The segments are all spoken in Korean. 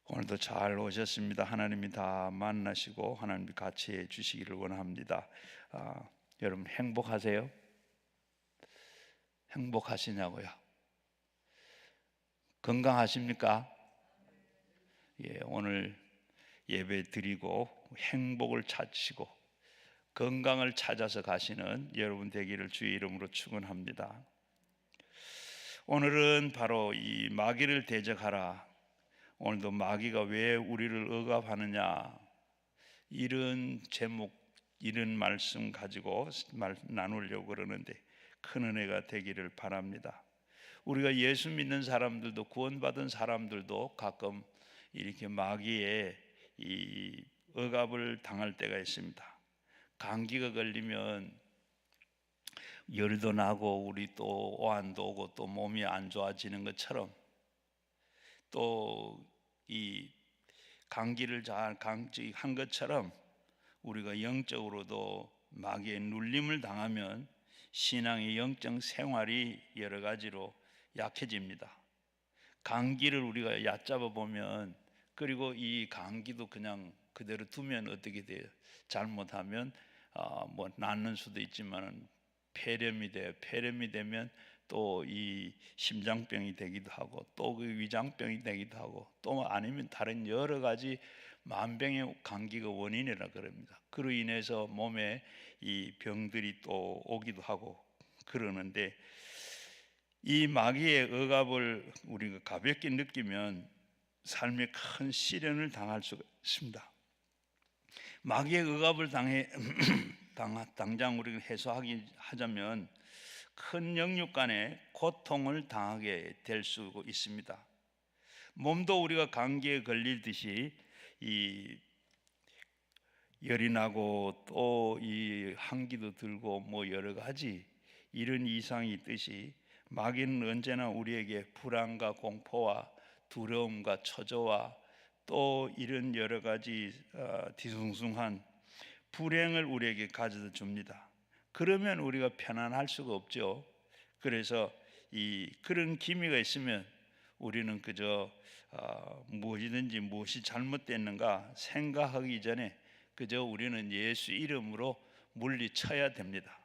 오늘도 잘 오셨습니다. 하나님이 다 만나시고 하나님이 같이 해주시기를 원합니다. 여러분 행복하세요? 행복하시냐고요? 건강하십니까? 오늘 예배 드리고 행복을 찾으시고 건강을 찾아서 가시는 여러분 되기를 주의 이름으로 축원합니다. 오늘은 바로 이 마귀를 대적하라. 오늘도 마귀가 왜 우리를 억압하느냐, 이런 제목, 이런 말씀 가지고 나누려고 그러는데 큰 은혜가 되기를 바랍니다. 우리가 예수 믿는 사람들도, 구원받은 사람들도 가끔 이렇게 마귀의 이 억압을 당할 때가 있습니다. 감기가 걸리면 열도 나고 우리 또 오한도 오고 또 몸이 안 좋아지는 것처럼, 또 이 감기를 잘 강직한 것처럼 우리가 영적으로도 마귀의 눌림을 당하면 신앙의 영적 생활이 여러 가지로 약해집니다. 감기를 우리가 얕잡아 보면, 그리고 이 감기도 그냥 그대로 두면 어떻게 돼요? 잘못하면 뭐 낫는 수도 있지만 폐렴이 돼요. 폐렴이 되면 또 이 심장병이 되기도 하고, 또 그 위장병이 되기도 하고, 또 아니면 다른 여러 가지 만병의 감기가 원인이라 그럽니다. 그로 인해서 몸에 이 병들이 또 오기도 하고 그러는데, 이 마귀의 억압을 우리가 가볍게 느끼면 삶에 큰 시련을 당할 수가 있습니다. 마귀의 억압을 당장 우리가 해소하자면 큰 영육간의 고통을 당하게 될 수 있습니다. 몸도 우리가 감기에 걸리듯이 이 열이 나고 또 이 한기도 들고 뭐 여러 가지 이런 이상이 있듯이 마귀는 언제나 우리에게 불안과 공포와 두려움과 초조와 또 이런 여러 가지 뒤숭숭한 불행을 우리에게 가져다 줍니다. 그러면 우리가 편안할 수가 없죠. 그래서 그런 기미가 있으면 우리는 그저 무엇이든지 무엇이 잘못됐는가 생각하기 전에 그저 우리는 예수 이름으로 물리쳐야 됩니다.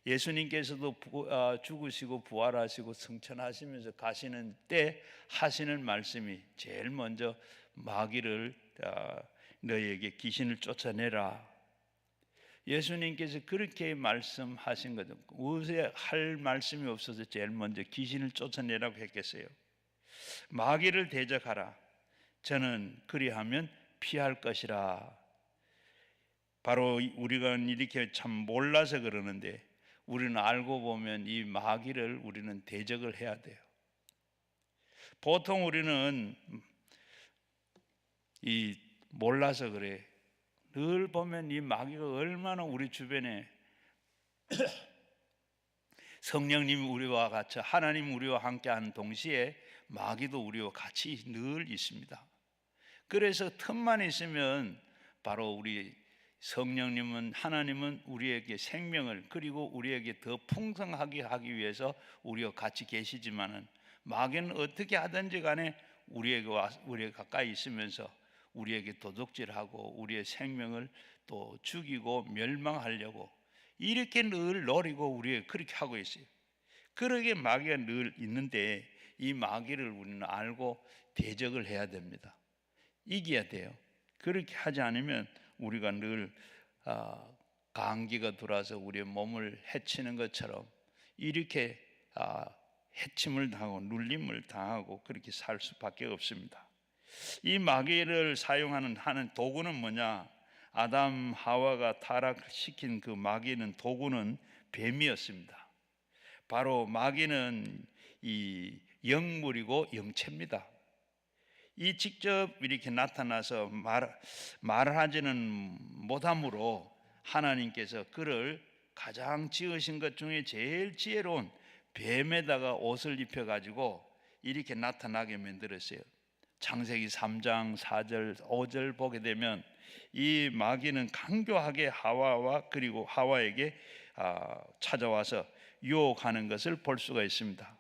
예수님께서도 죽으시고 부활하시고 승천하시면서 가시는 때 하시는 말씀이 제일 먼저 마귀를 너희에게 귀신을 쫓아내라. 예수님께서 그렇게 말씀하신 거죠. 무엇에 할 말씀이 없어서 제일 먼저 귀신을 쫓아내라고 했겠어요? 마귀를 대적하라. 저는 그리하면 피할 것이라. 바로 우리가 이렇게 참 몰라서 그러는데, 우리는 알고 보면 이 마귀를 우리는 대적을 해야 돼요. 보통 우리는 몰라서 그래. 늘 보면 이 마귀가 얼마나 우리 주변에 성령님이 우리와 같이, 하나님 우리와 함께하는 동시에 마귀도 우리와 같이 늘 있습니다. 그래서 틈만 있으면 바로 우리 성령님은, 하나님은 우리에게 생명을, 그리고 우리에게 더 풍성하게 하기 위해서 우리와 같이 계시지만은 마귀는 어떻게 하든지 간에 우리에게 가까이 있으면서 우리에게 도둑질하고 우리의 생명을 또 죽이고 멸망하려고 이렇게 늘 노리고 우리에게 그렇게 하고 있어요. 그러게 마귀가 늘 있는데, 이 마귀를 우리는 알고 대적을 해야 됩니다. 이겨야 돼요. 그렇게 하지 않으면 우리가 늘 감기가 들어와서 우리의 몸을 해치는 것처럼 이렇게 해침을 당하고 눌림을 당하고 그렇게 살 수밖에 없습니다. 이 마귀를 사용하는 도구는 뭐냐? 아담 하와가 타락시킨 그 마귀는, 도구는 뱀이었습니다. 바로 마귀는 이 영물이고 영체입니다. 이 직접 이렇게 나타나서 말을 하지는 못하므로 하나님께서 그를 가장 지으신 것 중에 제일 지혜로운 뱀에다가 옷을 입혀가지고 이렇게 나타나게 만들었어요. 창세기 3장 4절 5절 보게 되면 이 마귀는 강교하게 하와와 그리고 하와에게 찾아와서 유혹하는 것을 볼 수가 있습니다.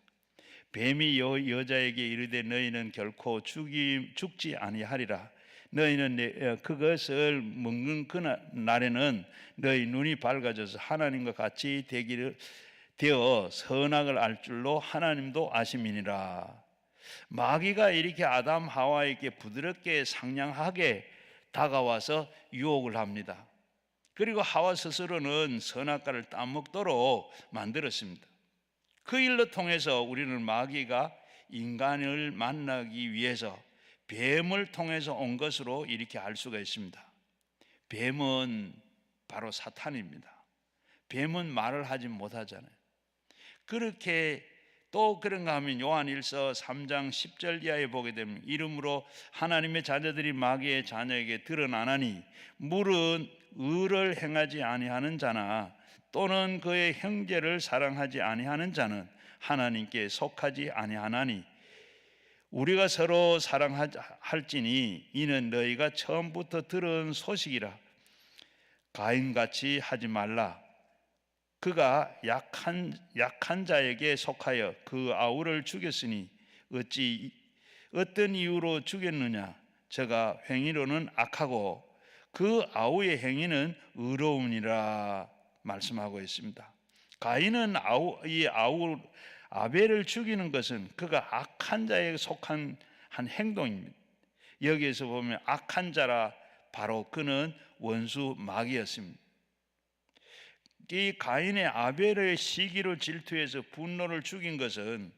뱀이 여자에게 이르되 너희는 결코 죽지 아니하리라. 너희는 그것을 먹는 그날에는 너희 눈이 밝아져서 하나님과 같이 되어 선악을 알 줄로 하나님도 아심이니라. 마귀가 이렇게 아담 하와에게 부드럽게 상냥하게 다가와서 유혹을 합니다. 그리고 하와 스스로는 선악과를 따먹도록 만들었습니다. 그 일로 통해서 우리는 마귀가 인간을 만나기 위해서 뱀을 통해서 온 것으로 이렇게 알 수가 있습니다. 뱀은 바로 사탄입니다. 뱀은 말을 하지 못하잖아요. 그렇게 또 그런가 하면 요한일서 3장 10절 이하에 보게 되면 이름으로 하나님의 자녀들이 마귀의 자녀에게 드러나나니 물은 의를 행하지 아니하는 자나 또는 그의 형제를 사랑하지 아니하는 자는 하나님께 속하지 아니하나니 우리가 서로 사랑할지니 이는 너희가 처음부터 들은 소식이라. 가인같이 하지 말라. 그가 약한 자에게 속하여 그 아우를 죽였으니 어떤 이유로 죽였느냐? 저가 행위로는 악하고 그 아우의 행위는 의로우니라 말씀하고 있습니다. 가인은 아벨을 죽이는 것은 그가 악한 자에 속한 한 행동입니다. 여기에서 보면 악한 자라 바로 그는 원수 마귀였습니다. 이 가인의 아벨의 시기로 질투해서 분노를 죽인 것은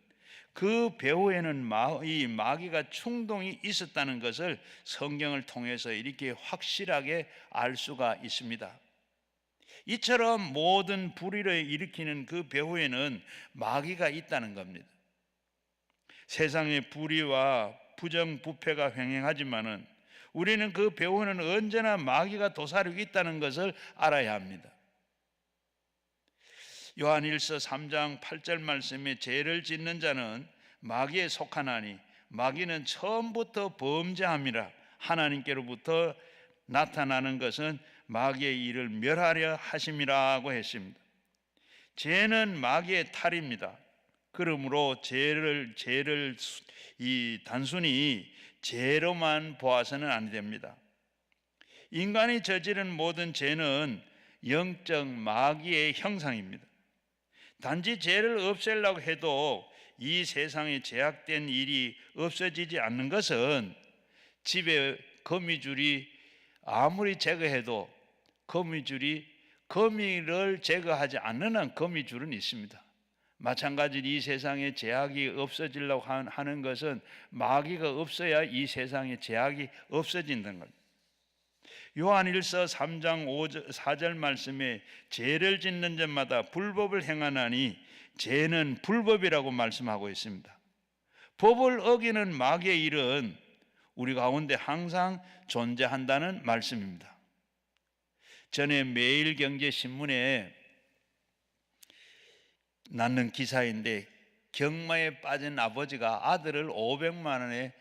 그 배후에는 이 마귀가 충동이 있었다는 것을 성경을 통해서 이렇게 확실하게 알 수가 있습니다. 이처럼 모든 불의를 일으키는 그 배후에는 마귀가 있다는 겁니다. 세상의 불의와 부정부패가 횡행하지만은 우리는 그 배후에는 언제나 마귀가 도사리고 있다는 것을 알아야 합니다. 요한일서 3장 8절 말씀에 죄를 짓는 자는 마귀에 속하나니 마귀는 처음부터 범죄함이라. 하나님께로부터 나타나는 것은 마귀의 일을 멸하려 하심이라고 했습니다. 죄는 마귀의 탈입니다. 그러므로 죄를 단순히 죄로만 보아서는 안 됩니다. 인간이 저지른 모든 죄는 영적 마귀의 형상입니다. 단지 죄를 없애려고 해도 이 세상에 제약된 일이 없어지지 않는 것은 집에 거미줄이 아무리 제거해도 거미를 제거하지 않는 한 거미줄은 있습니다. 마찬가지로 이 세상에 제약이 없어지려고 하는 것은 마귀가 없어야 이 세상에 제약이 없어진다는 겁니다. 요한일서 3장 4절 말씀에 죄를 짓는 자마다 불법을 행하나니 죄는 불법이라고 말씀하고 있습니다. 법을 어기는 마귀의 일은 우리 가운데 항상 존재한다는 말씀입니다. 전에 매일경제신문에 났는 기사인데 경마에 빠진 아버지가 아들을 500만 원에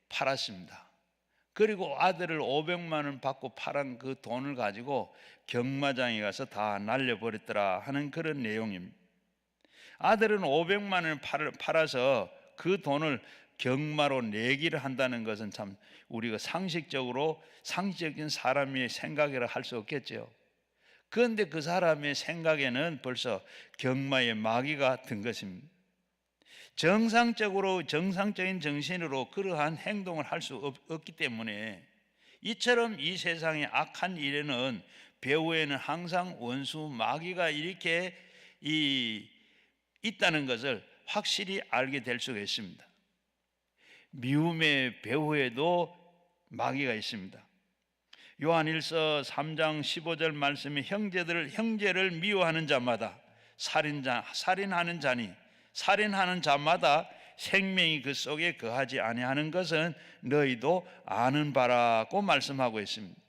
팔았습니다. 그리고 아들을 500만 원 받고 팔은 그 돈을 가지고 경마장에 가서 다 날려버렸더라 하는 그런 내용입니다. 아들은 500만 원을 팔아서 그 돈을 경마로 내기를 한다는 것은 참 우리가 상식적인 사람의 생각이라 할 수 없겠죠. 그런데 그 사람의 생각에는 벌써 경마의 마귀가 든 것입니다. 정상적인 정신으로 그러한 행동을 할 수 없기 때문에 이처럼 이 세상의 악한 일에는 배후에는 항상 원수 마귀가 이렇게 있다는 것을 확실히 알게 될 수가 있습니다. 미움의 배후에도 마귀가 있습니다. 요한일서 3장 15절 말씀에 형제를 미워하는 자마다 살인하는 자마다 생명이 그 속에 거하지 아니하는 것은 너희도 아는 바라고 말씀하고 있습니다.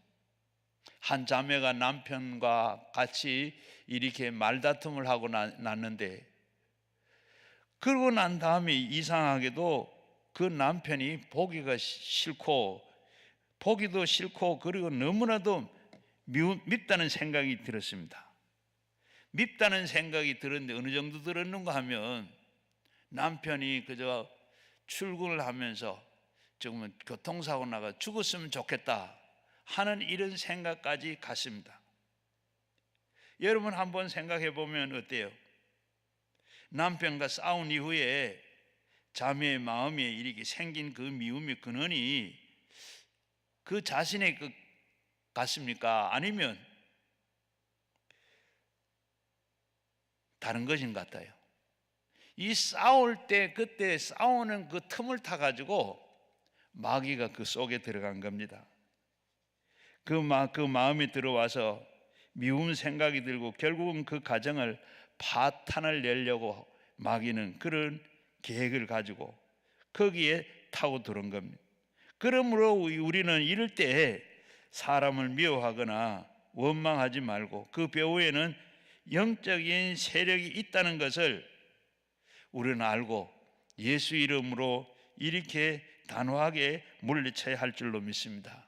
한 자매가 남편과 같이 이렇게 말다툼을 하고 났는데 그러고 난 다음에 이상하게도 그 남편이 보기도 싫고 그리고 너무나도 밉다는 생각이 들었습니다. 밉다는 생각이 들었는데 어느 정도 들었는가 하면 남편이 그저 출근을 하면서 조금은 교통사고 나가 죽었으면 좋겠다 하는 이런 생각까지 갔습니다. 여러분 한번 생각해 보면 어때요? 남편과 싸운 이후에 자매의 마음에 이렇게 생긴 그 미움의 근원이 그 자신의 것 같습니까? 아니면 다른 것인 것 같아요. 이 싸울 때 그때 싸우는 그 틈을 타 가지고 마귀가 그 속에 들어간 겁니다. 그 마음이 들어와서 미움 생각이 들고 결국은 그 가정을 파탄을 내려고 마귀는 그런 계획을 가지고 거기에 타고 들어온 겁니다. 그러므로 우리는 이럴 때 사람을 미워하거나 원망하지 말고 그 배후에는 영적인 세력이 있다는 것을 우리는 알고 예수 이름으로 이렇게 단호하게 물리쳐야 할 줄로 믿습니다.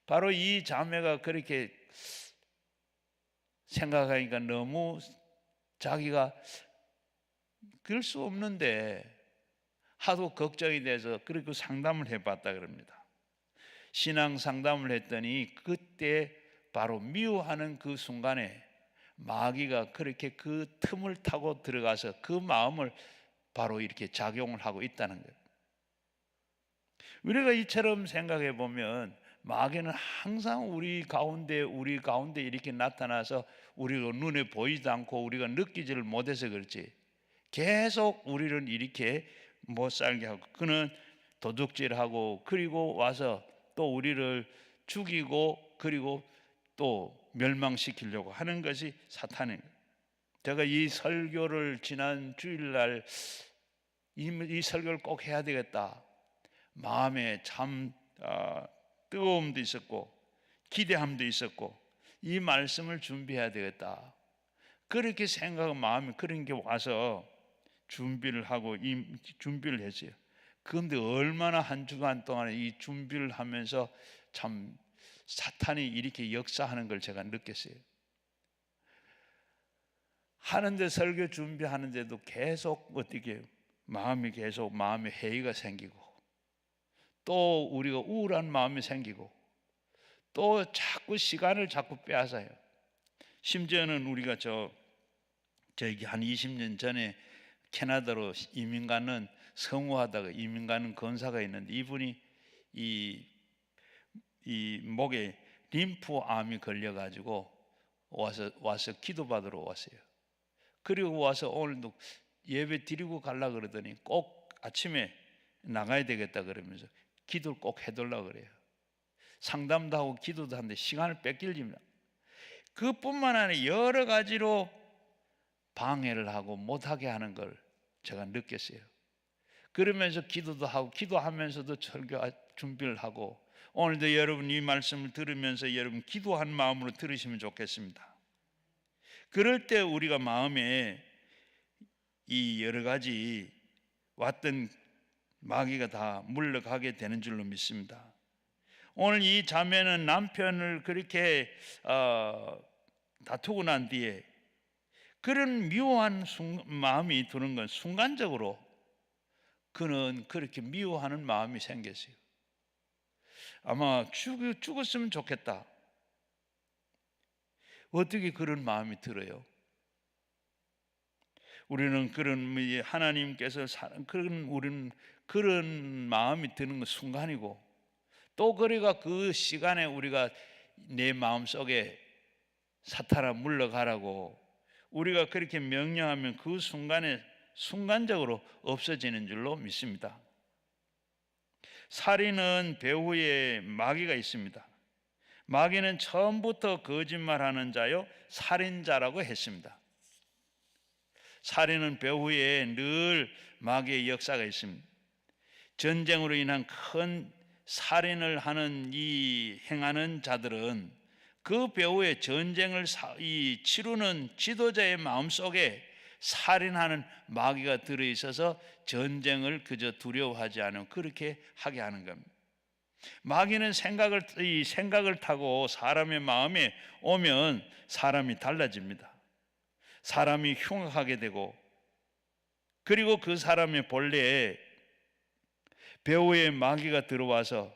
바로 이 자매가 그렇게 생각하니까 너무 자기가 그럴 수 없는데 하도 걱정이 돼서 그렇게 상담을 해봤다 그럽니다. 신앙 상담을 했더니 그때 바로 미워하는 그 순간에 마귀가 그렇게 그 틈을 타고 들어가서 그 마음을 바로 이렇게 작용을 하고 있다는 거예요. 우리가 이처럼 생각해 보면 마귀는 항상 우리 가운데 이렇게 나타나서 우리가 눈에 보이지도 않고 우리가 느끼지를 못해서 그렇지 계속 우리를 이렇게 못 살게 하고 그는 도둑질하고 그리고 와서 또 우리를 죽이고 그리고 또 멸망시키려고 하는 것이 사탄입니다. 제가 이 설교를 지난 주일날 이 설교를 꼭 해야 되겠다 마음에 참 뜨거움도 있었고 기대함도 있었고 이 말씀을 준비해야 되겠다 그렇게 생각하고 마음에 그런 게 와서 준비를 하고 이 준비를 했어요. 그런데 얼마나 한 주간 동안에 이 준비를 하면서 참 사탄이 이렇게 역사하는 걸 제가 느꼈어요. 하는데 설교 준비하는데도 계속 어떻게 마음에 회의가 생기고 또 우리가 우울한 마음이 생기고 또 자꾸 시간을 자꾸 빼앗아요. 심지어는 우리가 저기 한 20년 전에 캐나다로 이민 가는 성우하다가 이민 가는 권사가 있는데 이분이 이 목에 림프암이 걸려가지고 와서 기도받으러 왔어요. 그리고 와서 오늘도 예배 드리고 가려고 그러더니 꼭 아침에 나가야 되겠다 그러면서 기도를 꼭 해달라고 그래요. 상담도 하고 기도도 하는데 시간을 뺏길립니다. 그뿐만 아니라 여러 가지로 방해를 하고 못하게 하는 걸 제가 느꼈어요. 그러면서 기도도 하고 기도하면서도 설교 준비를 하고 오늘도 여러분 이 말씀을 들으면서 여러분 기도한 마음으로 들으시면 좋겠습니다. 그럴 때 우리가 마음에 이 여러 가지 왔던 마귀가 다 물러가게 되는 줄로 믿습니다. 오늘 이 자매는 남편을 그렇게 다투고 난 뒤에 그런 미워한 마음이 드는 건 순간적으로 그는 그렇게 미워하는 마음이 생겼어요. 아마 죽었으면 좋겠다. 어떻게 그런 마음이 들어요? 우리는 하나님께서 우리는 그런 마음이 드는 건 순간이고 또 그래가 그 시간에 우리가 내 마음 속에 사탄아 물러가라고 우리가 그렇게 명령하면 그 순간에 순간적으로 없어지는 줄로 믿습니다. 살인은 배후에 마귀가 있습니다. 마귀는 처음부터 거짓말하는 자요 살인자라고 했습니다. 살인은 배후에 늘 마귀의 역사가 있습니다. 전쟁으로 인한 큰 살인을 하는 행하는 자들은 그 배후에 전쟁을 치르는 지도자의 마음속에 살인하는 마귀가 들어있어서 전쟁을 그저 두려워하지 않으면 그렇게 하게 하는 겁니다. 마귀는 생각을 타고 사람의 마음에 오면 사람이 달라집니다. 사람이 흉악하게 되고 그리고 그 사람의 본래에 배후에 마귀가 들어와서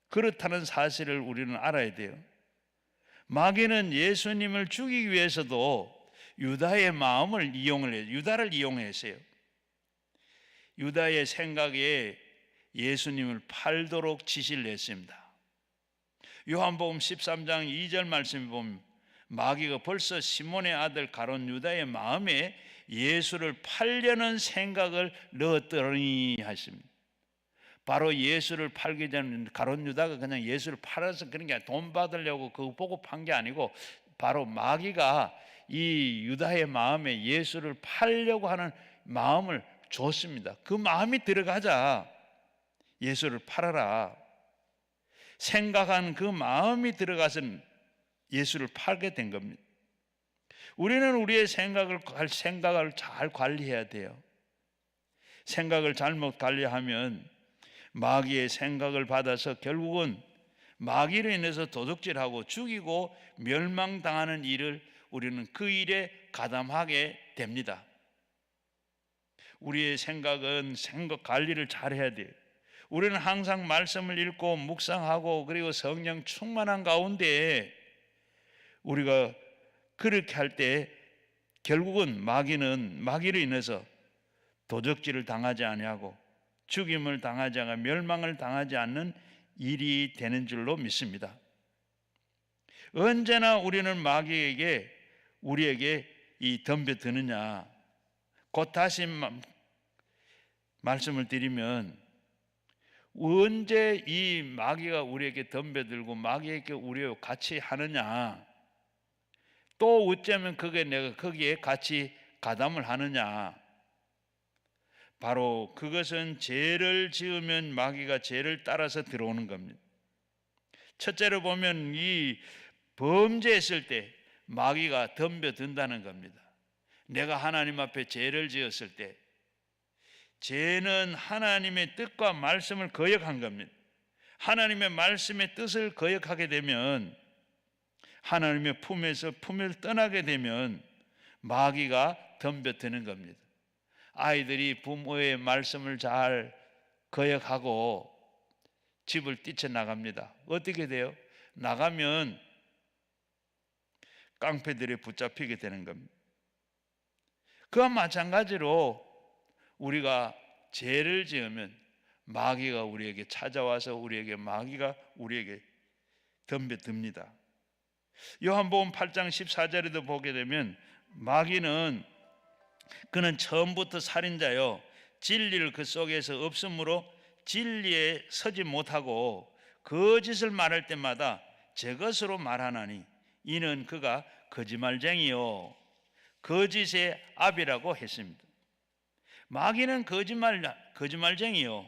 그렇다는 사실을 우리는 알아야 돼요. 마귀는 예수님을 죽이기 위해서도 유다의 마음을 유다를 이용했어요. 유다의 생각에 예수님을 팔도록 지시를 했습니다. 요한복음 13장 2절 말씀에 보면 마귀가 벌써 시몬의 아들 가룟 유다의 마음에 예수를 팔려는 생각을 넣었더니 하십니다. 바로 예수를 팔기 전에 가룟 유다가 그냥 예수를 팔아서 그런 게 아니라 돈 받으려고 그거 보고 판 게 아니고 바로 마귀가 이 유다의 마음에 예수를 팔려고 하는 마음을 줬습니다. 그 마음이 들어가자 예수를 팔아라 생각한 그 마음이 들어가서는 예수를 팔게 된 겁니다. 우리는 우리의 생각을 잘 관리해야 돼요. 생각을 잘못 관리하면 마귀의 생각을 받아서 결국은 마귀로 인해서 도둑질하고 죽이고 멸망당하는 일을 우리는 그 일에 가담하게 됩니다. 우리의 생각은 생각 관리를 잘해야 돼요. 우리는 항상 말씀을 읽고 묵상하고 그리고 성령 충만한 가운데 우리가 그렇게 할 때 결국은 마귀로 인해서 도적질을 당하지 아니하고 죽임을 당하지 않아 멸망을 당하지 않는 일이 되는 줄로 믿습니다. 언제나 우리는 마귀에게 우리에게 이 덤벼드느냐 곧 다시 말씀을 드리면 언제 이 마귀가 우리에게 덤벼들고 마귀에게 우리와 같이 하느냐 또 어쩌면 내가 거기에 같이 가담을 하느냐 바로 그것은 죄를 지으면 마귀가 죄를 따라서 들어오는 겁니다. 첫째로 보면 이 범죄했을 때 마귀가 덤벼든다는 겁니다. 내가 하나님 앞에 죄를 지었을 때 죄는 하나님의 뜻과 말씀을 거역한 겁니다. 하나님의 말씀의 뜻을 거역하게 되면 하나님의 품을 떠나게 되면 마귀가 덤벼드는 겁니다. 아이들이 부모의 말씀을 잘 거역하고 집을 뛰쳐나갑니다. 어떻게 돼요? 나가면 깡패들에 붙잡히게 되는 겁니다. 그와 마찬가지로 우리가 죄를 지으면 마귀가 우리에게 찾아와서 마귀가 우리에게 덤벼듭니다. 요한복음 8장 14절에도 보게 되면 마귀는 그는 처음부터 살인자요 진리를 그 속에서 없으므로 진리에 서지 못하고 거짓을 말할 때마다 제 것으로 말하나니 이는 그가 거짓말쟁이요 거짓의 아비라고 했습니다. 마귀는 거짓말쟁이요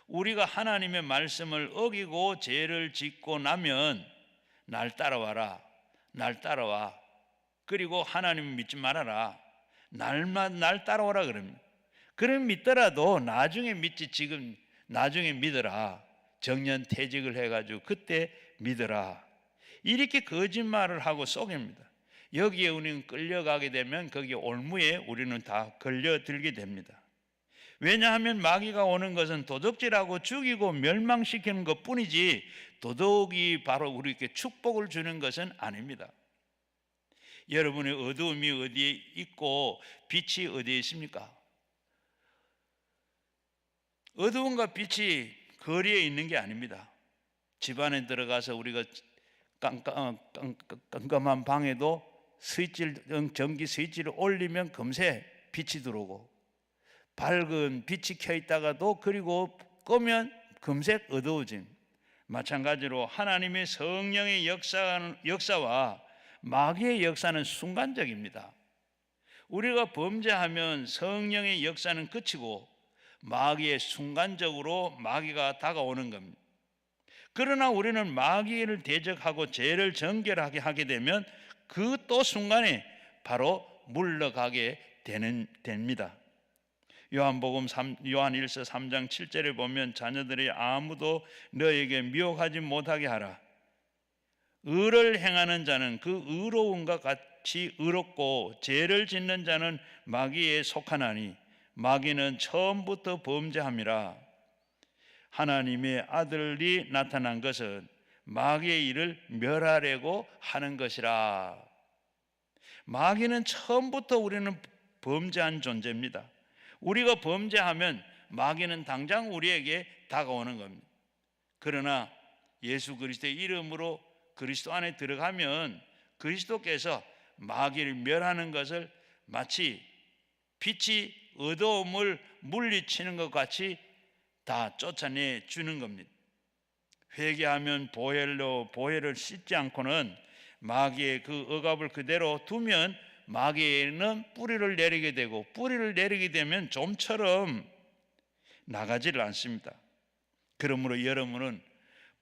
우리가 하나님의 말씀을 어기고 죄를 짓고 나면 날 따라와라 날 따라와 그리고 하나님을 믿지 말아라 날 따라오라 그럽니다. 그럼 믿더라도 나중에 믿지 지금 나중에 믿어라 정년퇴직을 해가지고 그때 믿어라 이렇게 거짓말을 하고 속입니다. 여기에 우리는 끌려가게 되면 거기 올무에 우리는 다 걸려들게 됩니다. 왜냐하면 마귀가 오는 것은 도둑질하고 죽이고 멸망시키는 것뿐이지 도둑이 바로 우리에게 축복을 주는 것은 아닙니다. 여러분의 어두움이 어디에 있고 빛이 어디에 있습니까? 어두움과 빛이 거리에 있는 게 아닙니다. 집안에 들어가서 우리가 깜깜한 방에도 전기 스위치를 올리면 금세 빛이 들어오고 밝은 빛이 켜 있다가도 그리고 끄면 금세 어두워짐. 마찬가지로 하나님의 성령의 역사와 마귀의 역사는 순간적입니다. 우리가 범죄하면 성령의 역사는 끝이고 마귀의 순간적으로 마귀가 다가오는 겁니다. 그러나 우리는 마귀를 대적하고 죄를 정결하게 하게 되면 그 또 순간에 바로 물러가게 됩니다. 요한일서 3장 7절에 보면 자녀들이 아무도 너에게 미혹하지 못하게 하라. 의를 행하는 자는 그 의로움과 같이 의롭고 죄를 짓는 자는 마귀에 속하나니 마귀는 처음부터 범죄함이라. 하나님의 아들이 나타난 것은 마귀의 일을 멸하려고 하는 것이라. 마귀는 처음부터 우리는 범죄한 존재입니다. 우리가 범죄하면 마귀는 당장 우리에게 다가오는 겁니다. 그러나 예수 그리스도의 이름으로 그리스도 안에 들어가면 그리스도께서 마귀를 멸하는 것을 마치 빛이 어두움을 물리치는 것 같이 다 쫓아내 주는 겁니다. 회개하면 보혈을 씻지 않고는 마귀의 그 억압을 그대로 두면 마귀에는 뿌리를 내리게 되고, 뿌리를 내리게 되면 좀처럼 나가지를 않습니다. 그러므로 여러분은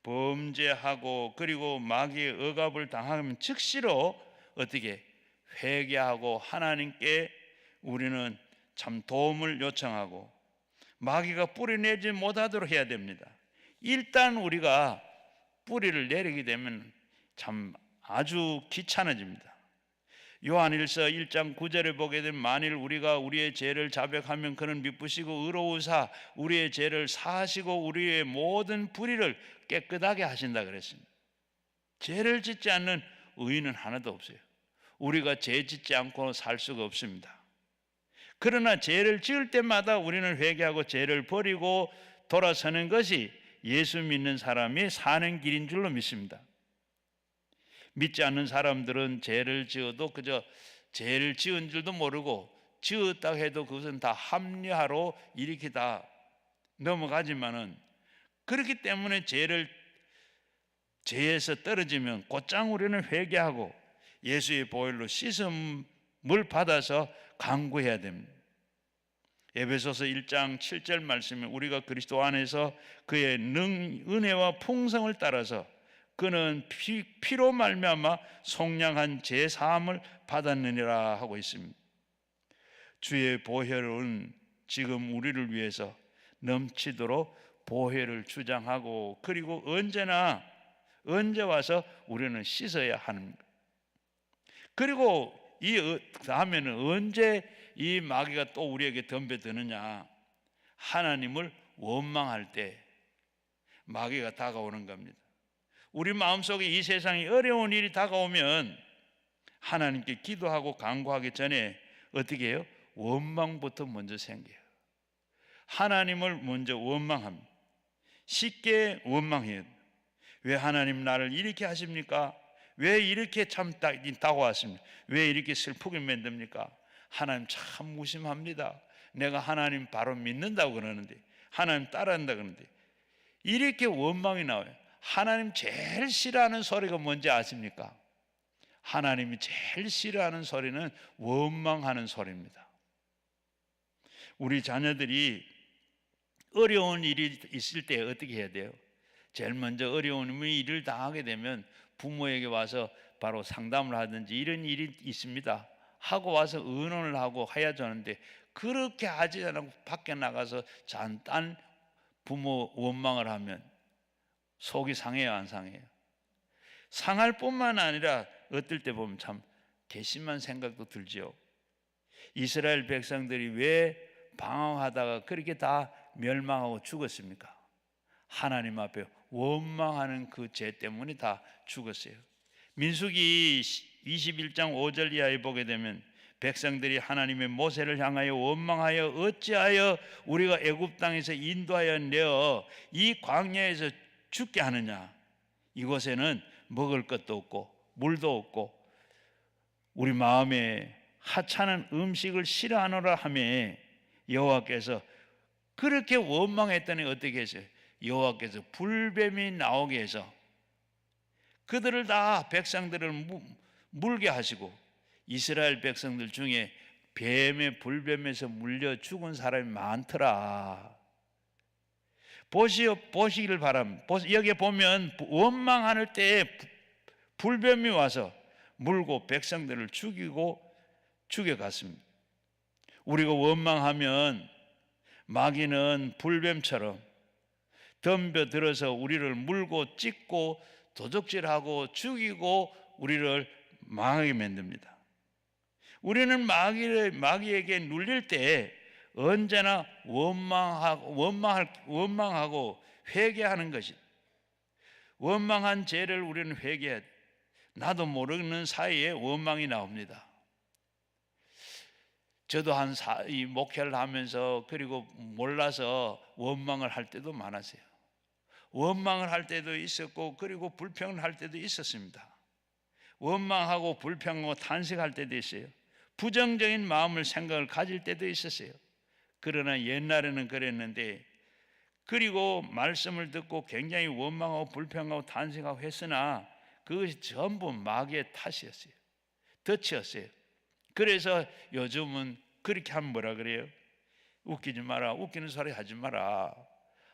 범죄하고 그리고 마귀의 억압을 당하면 즉시로 어떻게 회개하고 하나님께 우리는 참 도움을 요청하고 마귀가 뿌리내지 못하도록 해야 됩니다. 일단 우리가 뿌리를 내리게 되면 참 아주 귀찮아집니다. 요한일서 1장 9절을 보게 되면 만일 우리가 우리의 죄를 자백하면 그는 미쁘시고 의로우사 우리의 죄를 사하시고 우리의 모든 불의를 깨끗하게 하신다 그랬습니다. 죄를 짓지 않는 의인은 하나도 없어요. 우리가 죄 짓지 않고 살 수가 없습니다. 그러나 죄를 지을 때마다 우리는 회개하고 죄를 버리고 돌아서는 것이 예수 믿는 사람이 사는 길인 줄로 믿습니다. 믿지 않는 사람들은 죄를 지어도 그저 죄를 지은 줄도 모르고 지었다 해도 그것은 다 합리화로 이렇게 다 넘어가지만은, 그렇기 때문에 죄에서 떨어지면 곧장 우리는 회개하고 예수의 보혈로 씻음을 받아서 간구해야 됩니다. 에베소서 1장 7절 말씀에 우리가 그리스도 안에서 그의 은혜와 풍성을 따라서 그는 피로 말미암아 속량한 죄 사함을 받았느니라 하고 있습니다. 주의 보혈은 지금 우리를 위해서 넘치도록 보혈을 주장하고, 그리고 언제 와서 우리는 씻어야 합니다. 그리고 이 다음에는 언제 이 마귀가 또 우리에게 덤벼드느냐, 하나님을 원망할 때 마귀가 다가오는 겁니다. 우리 마음속에 이 세상에 어려운 일이 다가오면 하나님께 기도하고 간구하기 전에 어떻게 해요? 원망부터 먼저 생겨요. 하나님을 먼저 원망합니다. 쉽게 원망해요. 왜 하나님 나를 이렇게 하십니까? 왜 이렇게 참 다가왔습니까? 왜 이렇게 슬프게 만듭니까? 하나님 참 무심합니다. 내가 하나님 바로 믿는다고 그러는데, 하나님 따라한다 그러는데 이렇게 원망이 나와요. 하나님 제일 싫어하는 소리가 뭔지 아십니까? 하나님이 제일 싫어하는 소리는 원망하는 소리입니다. 우리 자녀들이 어려운 일이 있을 때 어떻게 해야 돼요? 제일 먼저 어려운 일을 당하게 되면 부모에게 와서 바로 상담을 하든지 이런 일이 있습니다 하고 와서 의논을 하고 해야지 하는데, 그렇게 하지 않고 밖에 나가서 잠깐 부모 원망을 하면 속이 상해요, 안 상해요? 상할 뿐만 아니라 어떨 때 보면 참 괘씸한 생각도 들지요. 이스라엘 백성들이 왜 방황하다가 그렇게 다 멸망하고 죽었습니까? 하나님 앞에 원망하는 그 죄 때문에 다 죽었어요. 민수기 21장 5절 이하에 보게 되면 백성들이 하나님의 모세를 향하여 원망하여 어찌하여 우리가 애굽 땅에서 인도하여 내어 이 광야에서 죽게 하느냐, 이곳에는 먹을 것도 없고 물도 없고 우리 마음에 하찮은 음식을 싫어하노라 하며 여호와께서 그렇게 원망했더니 어떻게 했어요? 여호와께서 불뱀이 나오게 해서 그들을 다 백성들을 물게 하시고, 이스라엘 백성들 중에 불뱀에서 물려 죽은 사람이 많더라. 보시기를 바랍니다. 여기 보면 원망할 때에 불뱀이 와서 물고 백성들을 죽여갔습니다. 우리가 원망하면 마귀는 불뱀처럼 덤벼들어서 우리를 물고 찢고 도적질하고 죽이고 우리를 망하게 만듭니다. 우리는 마귀에게 눌릴 때 언제나 원망하고 회개하는 것이, 원망한 죄를 우리는 회개해야 돼. 나도 모르는 사이에 원망이 나옵니다. 저도 이 목회를 하면서 그리고 몰라서 원망을 할 때도 많았어요. 원망을 할 때도 있었고 그리고 불평을 할 때도 있었습니다. 원망하고 불평하고 탄식할 때도 있어요. 부정적인 마음을 생각을 가질 때도 있었어요. 그러나 옛날에는 그랬는데, 그리고 말씀을 듣고 굉장히 원망하고 불평하고 탄식하고 했으나 그것이 전부 마귀의 탓이었어요. 덫이었어요. 그래서 요즘은 그렇게 하면 뭐라 그래요? 웃기지 마라, 웃기는 소리 하지 마라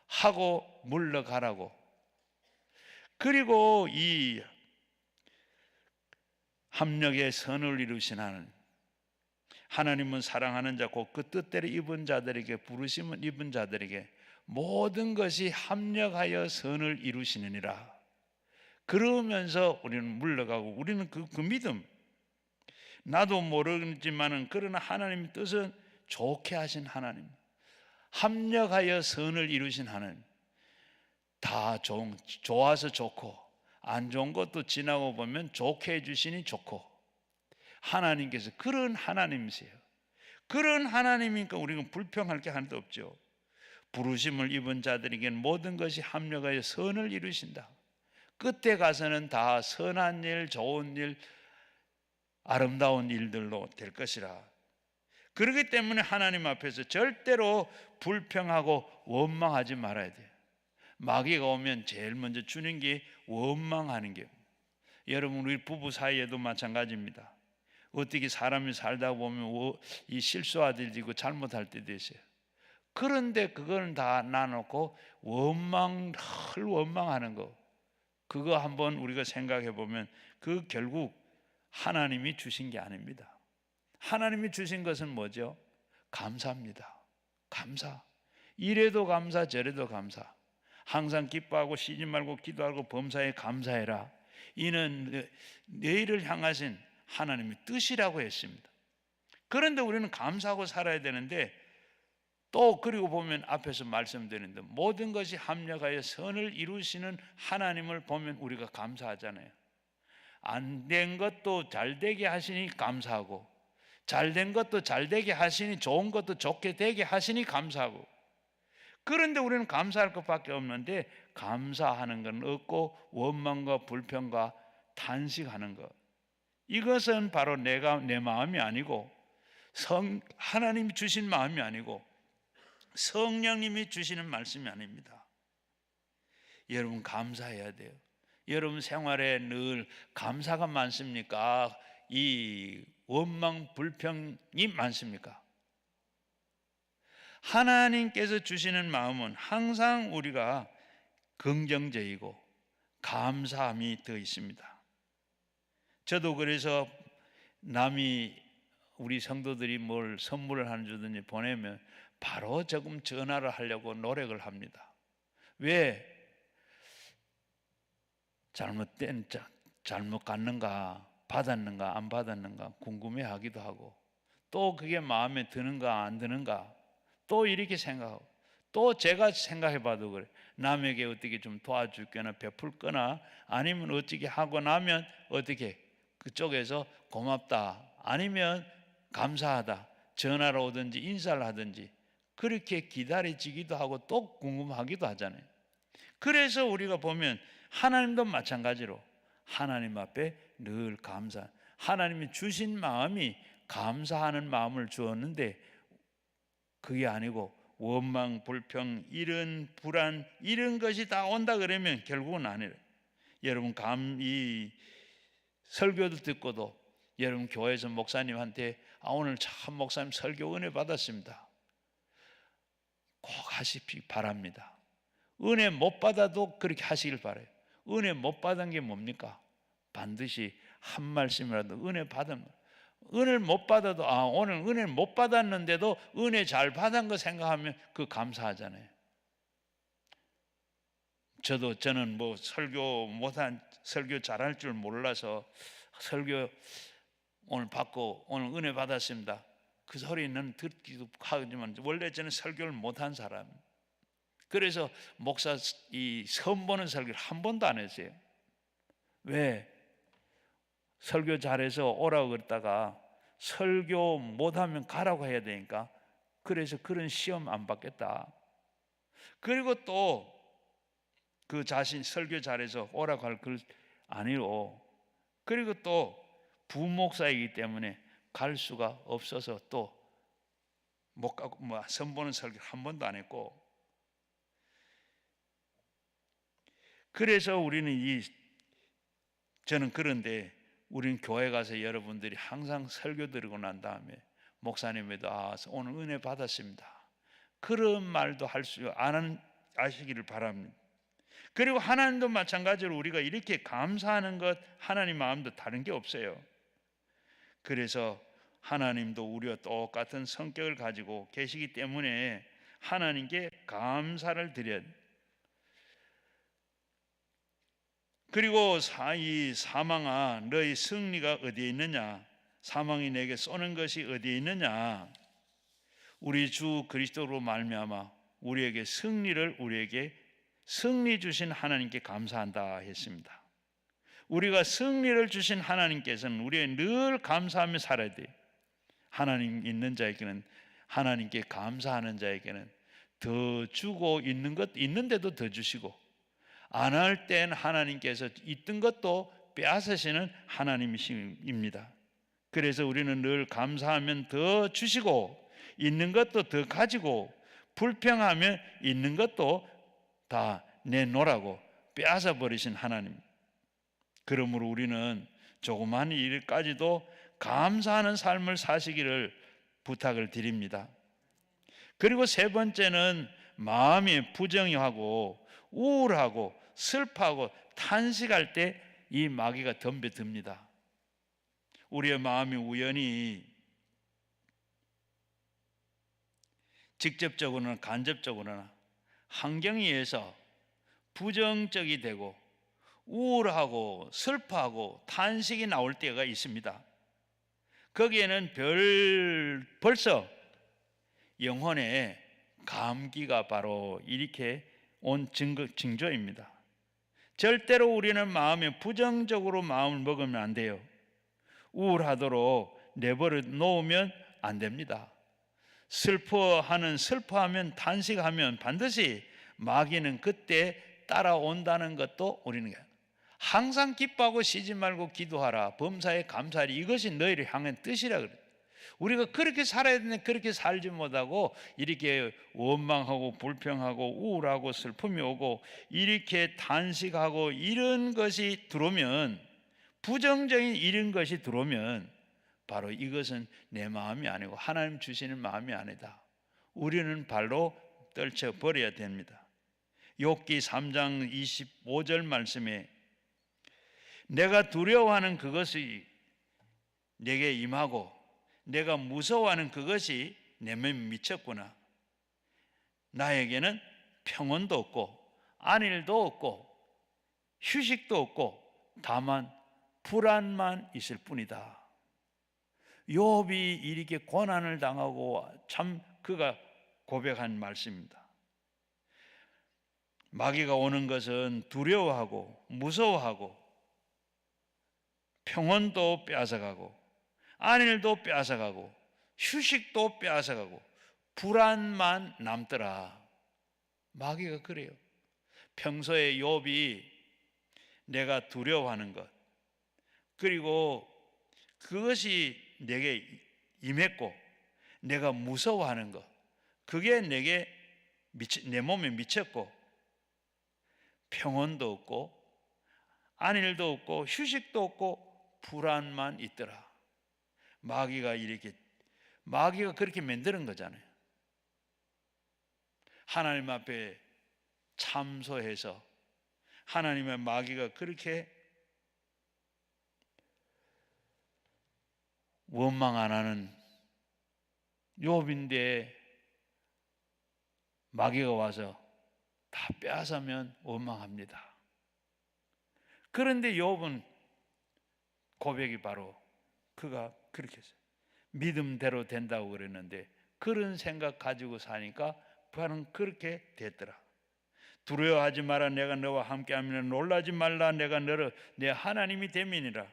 하고 물러가라고. 그리고 이 합력의 선을 이루신 하나님은 사랑하는 자 곧 그 뜻대로 입은 자들에게, 부르심을 입은 자들에게 모든 것이 합력하여 선을 이루시느니라. 그러면서 우리는 물러가고, 우리는 그 믿음, 나도 모르지만은 그러나 하나님의 뜻은 좋게 하신 하나님, 합력하여 선을 이루신 하나님, 다 좋아서 좋고 안 좋은 것도 지나고 보면 좋게 해주시니 좋고, 하나님께서 그런 하나님이세요. 그런 하나님이니까 우리는 불평할 게 하나도 없죠. 부르심을 입은 자들에게는 모든 것이 합력하여 선을 이루신다. 끝에 가서는 다 선한 일, 좋은 일, 아름다운 일들로 될 것이라. 그렇기 때문에 하나님 앞에서 절대로 불평하고 원망하지 말아야 돼요. 마귀가 오면 제일 먼저 주는 게 원망하는 게. 여러분, 우리 부부 사이에도 마찬가지입니다. 어떻게 사람이 살다 보면 이 실수할 때도 있고 잘못할 때도 있어요. 그런데 그거는 다 놔놓고 늘 원망하는 거, 그거 한번 우리가 생각해 보면 그 결국 하나님이 주신 게 아닙니다. 하나님이 주신 것은 뭐죠? 감사입니다. 감사. 이래도 감사, 저래도 감사. 항상 기뻐하고 쉬지 말고 기도하고 범사에 감사해라. 이는 너희를 향하신 하나님의 뜻이라고 했습니다. 그런데 우리는 감사하고 살아야 되는데, 또 그리고 보면 앞에서 말씀드렸는데 모든 것이 합력하여 선을 이루시는 하나님을 보면 우리가 감사하잖아요. 안 된 것도 잘 되게 하시니 감사하고, 잘 된 것도 잘 되게 하시니, 좋은 것도 좋게 되게 하시니 감사하고. 그런데 우리는 감사할 것밖에 없는데 감사하는 건 없고 원망과 불평과 탄식하는 것, 이것은 바로 내 마음이 아니고 하나님이 주신 마음이 아니고 성령님이 주시는 말씀이 아닙니다. 여러분, 감사해야 돼요. 여러분 생활에 늘 감사가 많습니까? 이 원망 불평이 많습니까? 하나님께서 주시는 마음은 항상 우리가 긍정적이고 감사함이 더 있습니다. 저도 그래서 남이, 우리 성도들이 뭘 선물을 하나 주든지 보내면 바로 조금 전화를 하려고 노력을 합니다. 왜? 잘못 갔는가, 받았는가 안 받았는가 궁금해하기도 하고, 또 그게 마음에 드는가 안 드는가 또 이렇게 생각하고, 또 제가 생각해봐도 그래. 남에게 어떻게 좀 도와줄거나 베풀거나 아니면 어떻게 하고 나면 어떻게 그쪽에서 고맙다 아니면 감사하다 전화로 오든지 인사를 하든지 그렇게 기다려지기도 하고 또 궁금하기도 하잖아요. 그래서 우리가 보면 하나님도 마찬가지로 하나님 앞에 늘 감사, 하나님이 주신 마음이 감사하는 마음을 주었는데 그게 아니고 원망, 불평, 이런 불안, 이런 것이 다 온다 그러면 결국은 아니래. 여러분, 이 설교도 듣고도 여러분 교회에서 목사님한테 오늘 참 목사님 설교 은혜 받았습니다, 꼭 하시기 바랍니다. 은혜 못 받아도 그렇게 하시길 바라요. 은혜 못 받은 게 뭡니까? 반드시 한 말씀이라도 은혜 받으면, 은혜를 못 받아도 오늘 은혜를 못 받았는데도 은혜 잘 받은 거 생각하면 그 감사하잖아요. 저는 뭐 설교 잘할 줄 몰라서 설교 오늘 받고 오늘 은혜 받았습니다, 그 소리는 듣기도 하지만 원래 저는 설교를 못한 사람. 그래서 목사 이 선보는 설교를 한 번도 안 했어요. 왜? 설교 잘해서 오라고 그랬다가 설교 못하면 가라고 해야 되니까. 그래서 그런 시험 안 받겠다. 그리고 또 그 자신 설교 잘해서 오라고 할 글 아니고, 그리고 또 부목사이기 때문에 갈 수가 없어서 또 못 가고 선보는 설교 한 번도 안 했고. 그래서 저는 그런데 우리는 교회 가서 여러분들이 항상 설교 드리고 난 다음에 목사님에도 오늘 은혜 받았습니다, 그런 말도 할 수 아시기를 바랍니다. 그리고 하나님도 마찬가지로 우리가 이렇게 감사하는 것, 하나님 마음도 다른 게 없어요. 그래서 하나님도 우리와 똑같은 성격을 가지고 계시기 때문에 하나님께 감사를 드려야 돼요. 그리고 이 사망아 너희 승리가 어디에 있느냐, 사망이 내게 쏘는 것이 어디에 있느냐. 우리 주 그리스도로 말미암아 우리에게 승리 주신 하나님께 감사한다 했습니다. 우리가 승리를 주신 하나님께서는 우리의 늘 감사하며 살아야 돼요. 하나님 있는 자에게는, 하나님께 감사하는 자에게는 더 주고, 있는데도 더 주시고, 안 할 땐 하나님께서 있던 것도 빼앗으시는 하나님이십니다. 그래서 우리는 늘 감사하면 더 주시고, 있는 것도 더 가지고, 불평하면 있는 것도 다 내놓으라고 빼앗아 버리신 하나님. 그러므로 우리는 조그마한 일까지도 감사하는 삶을 사시기를 부탁을 드립니다. 그리고 세 번째는 마음이 부정하고 우울하고 슬퍼하고 탄식할 때 이 마귀가 덤벼듭니다. 우리의 마음이 우연히 직접적으로나 간접적으로나 환경에 의해서 부정적이 되고 우울하고 슬퍼하고 탄식이 나올 때가 있습니다. 거기에는 벌써 영혼의 감기가 바로 이렇게 온 징조입니다. 절대로 우리는 마음에 부정적으로 마음을 먹으면 안 돼요. 우울하도록 내버려 놓으면 안 됩니다. 슬퍼하면 탄식하면 반드시 마귀는 그때 따라온다는 것도 우리는 항상 기뻐하고 쉬지 말고 기도하라, 범사에 감사하리, 이것이 너희를 향한 뜻이라 그래요. 우리가 그렇게 살아야 되는데 그렇게 살지 못하고 이렇게 원망하고 불평하고 우울하고 슬픔이 오고 이렇게 탄식하고 이런 것이 들어오면, 부정적인 이런 것이 들어오면 바로 이것은 내 마음이 아니고 하나님 주시는 마음이 아니다. 우리는 발로 떨쳐버려야 됩니다. 욥기 3장 25절 말씀에 내가 두려워하는 그것이 내게 임하고 내가 무서워하는 그것이 내 몸에 미쳤구나. 나에게는 평온도 없고 안일도 없고 휴식도 없고 다만 불안만 있을 뿐이다. 욥이 이렇게 고난을 당하고 참 그가 고백한 말씀입니다. 마귀가 오는 것은 두려워하고 무서워하고 평온도 빼앗아가고 안일도 빼앗아가고 휴식도 빼앗아가고 불안만 남더라. 마귀가 그래요. 평소에 욥이 내가 두려워하는 것, 그리고 그것이 내게 임했고 내가 무서워하는 것, 그게 내 몸에 미쳤고 평온도 없고 안일도 없고 휴식도 없고 불안만 있더라. 마귀가 그렇게 만드는 거잖아요. 하나님 앞에 참소해서 하나님의 마귀가 그렇게 원망 안 하는 욥인데 마귀가 와서 다 빼앗으면 원망합니다. 그런데 욥은 고백이 바로 그가 그렇게 했어요. 믿음대로 된다고 그랬는데 그런 생각 가지고 사니까 바로 그렇게 됐더라. 두려워하지 마라. 내가 너와 함께하면 놀라지 말라. 내가 너를 내 하나님이 됨이니라.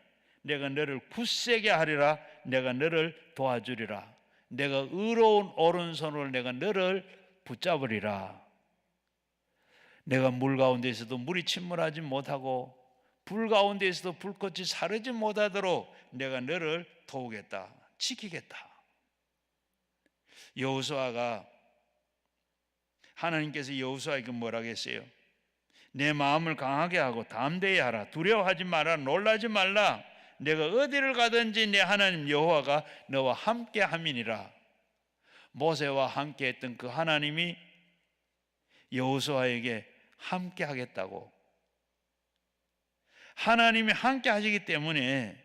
내가 너를 굳세게 하리라. 내가 너를 도와주리라. 내가 의로운 오른손으로 내가 너를 붙잡으리라. 내가 물 가운데에서도 물이 침몰하지 못하고 불 가운데에서도 불꽃이 사르지 못하도록 내가 너를 도우겠다. 지키겠다. 여호수아가 하나님께서 여호수아에게 뭐라고 했어요? 내 마음을 강하게 하고 담대히 하라. 두려워하지 마라. 놀라지 말라. 내가 어디를 가든지 내 하나님 여호와가 너와 함께 함이니라. 모세와 함께 했던 그 하나님이 여호수아에게 함께 하겠다고. 하나님이 함께 하시기 때문에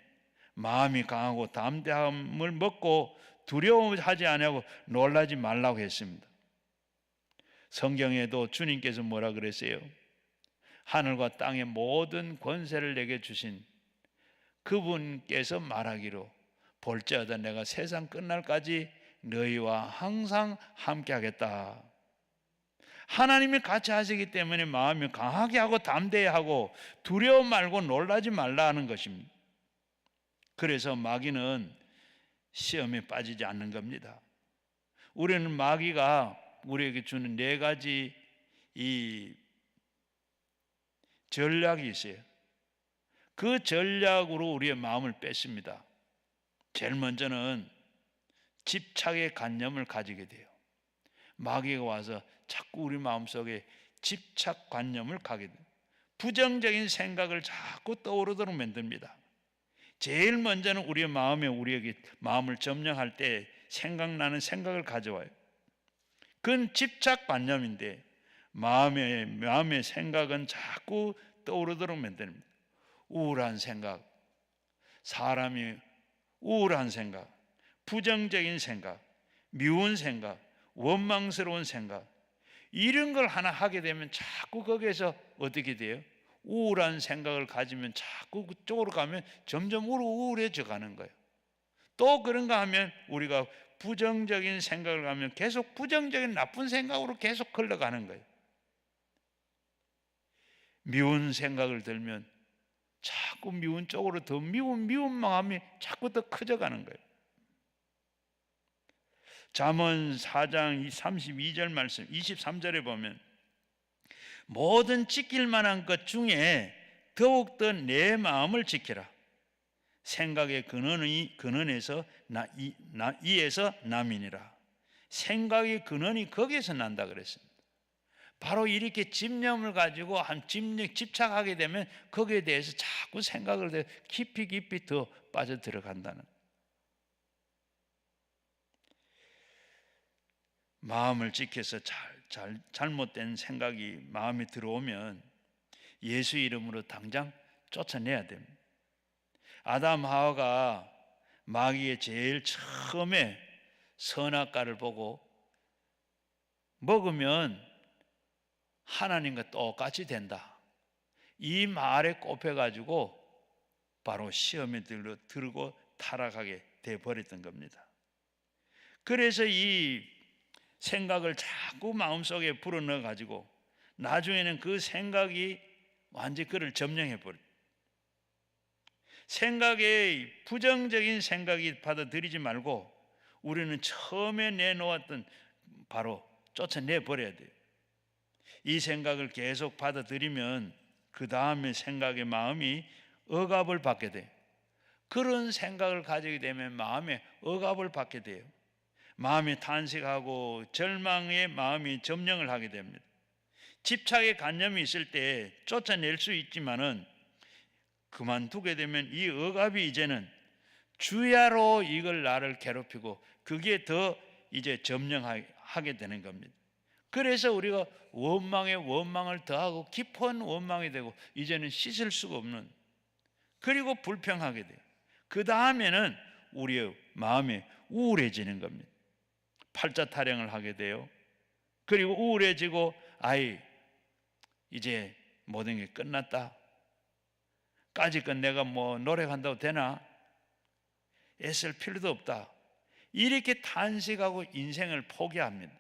마음이 강하고 담대함을 먹고 두려워하지 아니하고 놀라지 말라고 했습니다. 성경에도 주님께서 뭐라 그랬어요? 하늘과 땅의 모든 권세를 내게 주신 그분께서 말하기로 볼지어다 내가 세상 끝날까지 너희와 항상 함께 하겠다. 하나님이 같이 하시기 때문에 마음이 강하게 하고 담대히 하고 두려워 말고 놀라지 말라 하는 것입니다. 그래서 마귀는 시험에 빠지지 않는 겁니다. 우리는 마귀가 우리에게 주는 네 가지 이 전략이 있어요. 그 전략으로 우리의 마음을 뺐습니다. 제일 먼저는 집착의 관념을 가지게 돼요. 마귀가 와서 자꾸 우리 마음속에 집착 관념을 가게 돼요. 부정적인 생각을 자꾸 떠오르도록 만듭니다. 제일 먼저는 우리의 마음에 우리에게 마음을 점령할 때 생각나는 생각을 가져와요. 그건 집착 관념인데 마음의 생각은 자꾸 떠오르도록 만듭니다. 우울한 생각, 사람이 우울한 생각, 부정적인 생각, 미운 생각, 원망스러운 생각, 이런 걸 하나 하게 되면 자꾸 거기에서 어떻게 돼요? 우울한 생각을 가지면 자꾸 그쪽으로 가면 점점 우울해져 가는 거예요. 또 그런가 하면 우리가 부정적인 생각을 하면 계속 부정적인 나쁜 생각으로 계속 흘러가는 거예요. 미운 생각을 들면 자꾸 미운 쪽으로 더 미운 마음이 자꾸 더 커져가는 거예요. 잠언 4장 32절 말씀 23절에 보면 모든 지킬 만한 것 중에 더욱더 내 마음을 지키라. 생각의 근원에서 이에서 남이니라. 생각의 근원이 거기에서 난다 그랬습니다. 바로 이렇게 집념을 가지고 집착하게 되면 거기에 대해서 자꾸 생각을 깊이 더 빠져 들어간다는. 마음을 지켜서 잘못된 생각이 마음에 들어오면 예수 이름으로 당장 쫓아내야 됩니다. 아담 하와가 마귀의 제일 처음에 선악과를 보고 먹으면 하나님과 똑같이 된다. 이 말에 꼽혀가지고 바로 시험에 들고 타락하게 돼버렸던 겁니다. 그래서 이 생각을 자꾸 마음속에 불어넣어가지고 나중에는 그 생각이 완전히 그를 점령해버려요. 생각에 부정적인 생각이 받아들이지 말고 우리는 처음에 내놓았던 바로 쫓아내버려야 돼요. 이 생각을 계속 받아들이면 그 다음에 생각의 마음이 억압을 받게 돼요. 그런 생각을 가지게 되면 마음에 억압을 받게 돼요. 마음이 탄식하고 절망의 마음이 점령을 하게 됩니다. 집착의 관념이 있을 때 쫓아낼 수 있지만은 그만두게 되면 이 억압이 이제는 주야로 이걸 나를 괴롭히고 그게 더 이제 점령하게 되는 겁니다. 그래서 우리가 원망에 원망을 더하고 깊은 원망이 되고 이제는 씻을 수가 없는, 그리고 불평하게 돼요. 그 다음에는 우리의 마음이 우울해지는 겁니다. 팔자 타령을 하게 돼요. 그리고 우울해지고 이제 모든 게 끝났다. 까짓 건 내가 뭐 노력한다고 되나? 애쓸 필요도 없다. 이렇게 탄식하고 인생을 포기합니다.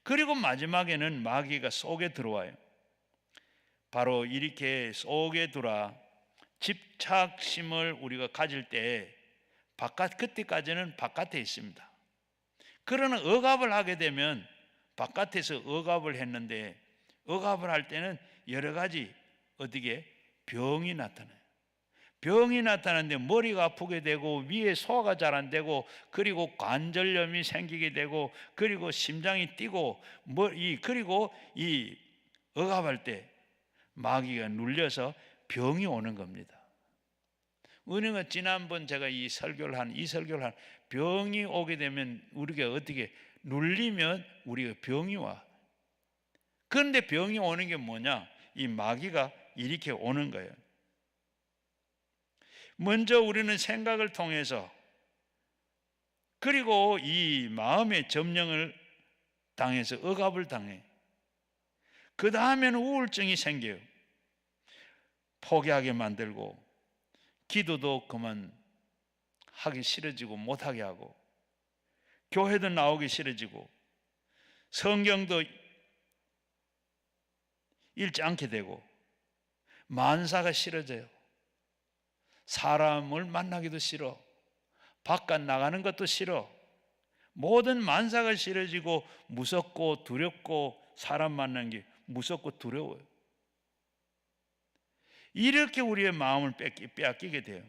그리고 마지막에는 마귀가 속에 들어와요. 바로 이렇게 속에 들어와 집착심을 우리가 가질 때 그때까지는 바깥에 있습니다. 그러나 억압을 하게 되면 바깥에서 억압을 했는데, 억압을 할 때는 여러 가지 어떻게 병이 나타나요. 병이 나타나는데 머리가 아프게 되고, 위에 소화가 잘 안 되고, 그리고 관절염이 생기게 되고, 그리고 심장이 뛰고, 그리고 이 억압할 때 마귀가 눌려서 병이 오는 겁니다. 은혜가 지난번 제가 이 설교를 한 병이 오게 되면 우리가 어떻게 눌리면 우리가 병이 와. 그런데 병이 오는 게 뭐냐? 이 마귀가 이렇게 오는 거예요. 먼저 우리는 생각을 통해서, 그리고 이 마음의 점령을 당해서 억압을 당해. 그 다음에는 우울증이 생겨요. 포기하게 만들고, 기도도 그만 하기 싫어지고 못하게 하고, 교회도 나오기 싫어지고, 성경도 읽지 않게 되고, 만사가 싫어져요. 사람을 만나기도 싫어. 바깥 나가는 것도 싫어. 모든 만사가 싫어지고 무섭고 두렵고, 사람 만나는 게 무섭고 두려워요. 이렇게 우리의 마음을 빼앗기게 돼요.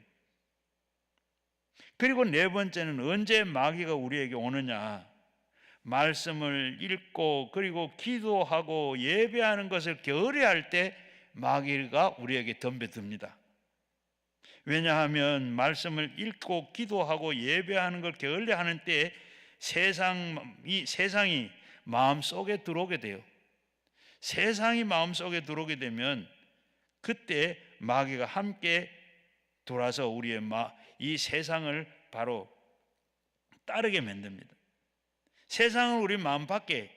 그리고 네 번째는 언제 마귀가 우리에게 오느냐? 말씀을 읽고 그리고 기도하고 예배하는 것을 게으르할 때 마귀가 우리에게 덤벼듭니다. 왜냐하면 말씀을 읽고 기도하고 예배하는 걸 게을리하는 때 세상이 마음속에 들어오게 돼요. 세상이 마음속에 들어오게 되면 그때 마귀가 함께 돌아서 우리의 이 세상을 바로 따르게 만듭니다. 세상을 우리 마음 밖에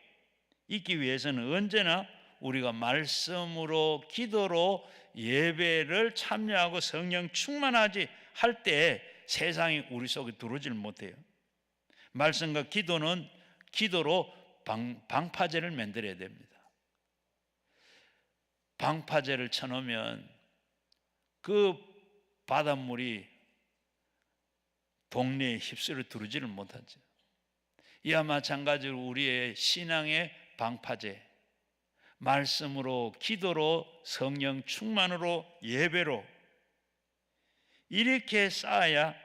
있기 위해서는 언제나 우리가 말씀으로 기도로 예배를 참여하고 성령 충만하지 할 때 세상이 우리 속에 들어오질 못해요. 말씀과 기도로 방파제를 만들어야 됩니다. 방파제를 쳐놓으면 그 바닷물이 동네에 휩쓸어 들어오지를 못하죠. 이와 마찬가지로 우리의 신앙의 방파제, 말씀으로 기도로 성령 충만으로 예배로 이렇게 쌓아야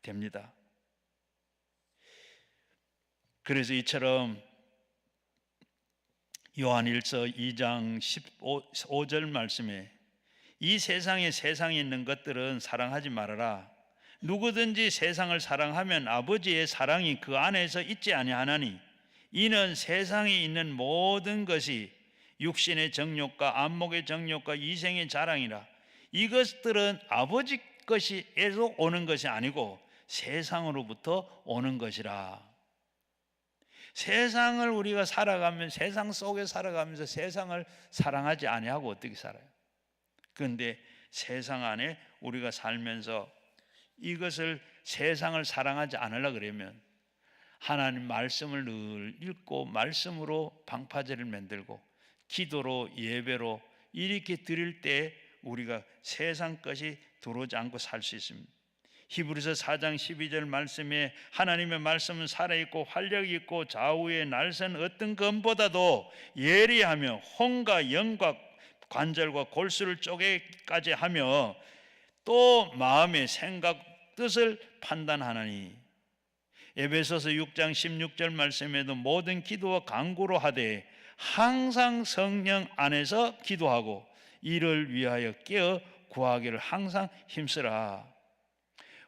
됩니다. 그래서 이처럼 요한일서 2장 15절 말씀에 이 세상에 있는 것들은 사랑하지 말아라. 누구든지 세상을 사랑하면 아버지의 사랑이 그 안에서 있지 아니하나니 이는 세상에 있는 모든 것이 육신의 정욕과 안목의 정욕과 이생의 자랑이라. 이것들은 아버지 것에서 오는 것이 아니고 세상으로부터 오는 것이라. 세상을 우리가 살아가면 세상 속에 살아가면서 세상을 사랑하지 아니하고 어떻게 살아요? 그런데 세상 안에 우리가 살면서 이것을 세상을 사랑하지 않으려고 그러면 하나님 말씀을 늘 읽고 말씀으로 방파제를 만들고 기도로 예배로 이렇게 드릴 때 우리가 세상 것이 들어오지 않고 살 수 있습니다. 히브리서 4장 12절 말씀에 하나님의 말씀은 살아있고 활력이 있고 좌우의 날선 어떤 검보다도 예리하며 혼과 영과 관절과 골수를 쪼개까지 하며 또 마음의 생각 뜻을 판단하나니 에베소서 6장 16절 말씀에도 모든 기도와 간구로 하되 항상 성령 안에서 기도하고 이를 위하여 깨어 구하기를 항상 힘쓰라.